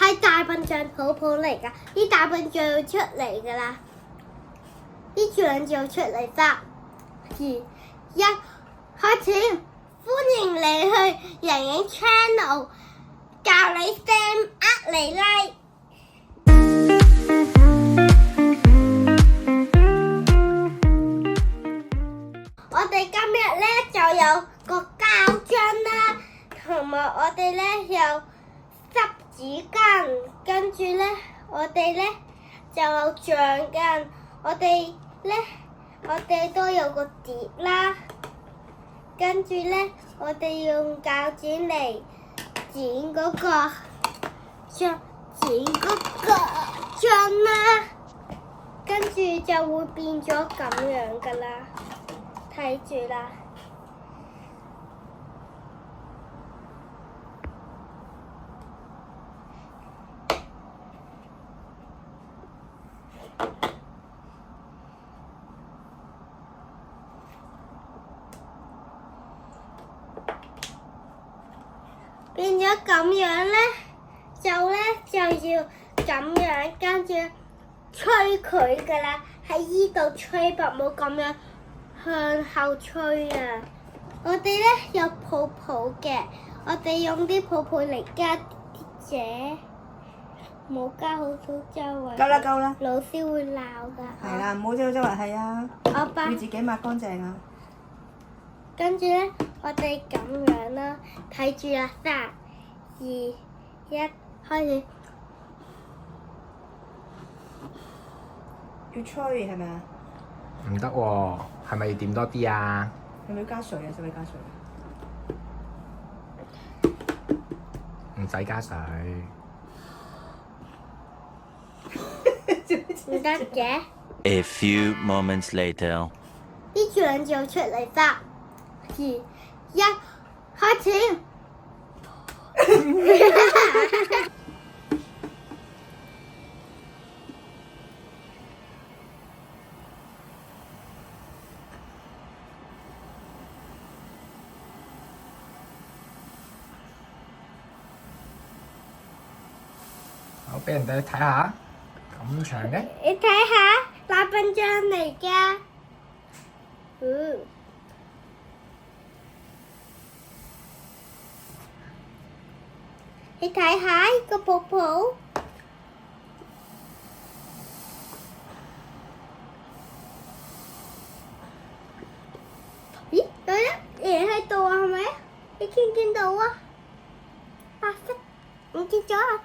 係大笨象泡泡嚟㗎，啲大笨象要出嚟㗎啦，啲象就出嚟啦。2、1，開始！歡迎你去瑩瑩 channel， 教你 Sam 呃你拉。我哋今日咧就有個膠樽啦，同埋我哋咧有濕紙巾，跟住咧我哋咧就有橡筋，我哋都有個碟啦，跟住咧我哋用鉸剪嚟剪嗰個樽啦，跟住就會變咗咁樣噶啦。睇住啦，變咗咁樣咧，就要咁樣跟住吹佢噶啦，喺依度吹白冇咁樣。向後吹啊！我哋咧有泡泡嘅，我哋用啲泡泡嚟加啲嘢，冇加好多周圍。夠啦夠啦！老師會鬧㗎。係啦，唔好周圍係啊！要自己抹乾淨啊！跟住咧，我哋咁樣啦，睇住啦，3、2、1，開始。要吹係咪啊？唔得喎，係咪要點多啲啊？係咪要加水啊？使唔使加水？唔使加水。唔得嘅。A few moments later， 啲醬就出嚟啦。2、1，開始。好，俾人哋睇下，咁長嘅。你睇下，大笨象嚟㗎。你睇下呢個泡泡。咦，有一嘢喺度啊，係咪？你見唔見到啊？白色唔見咗啊！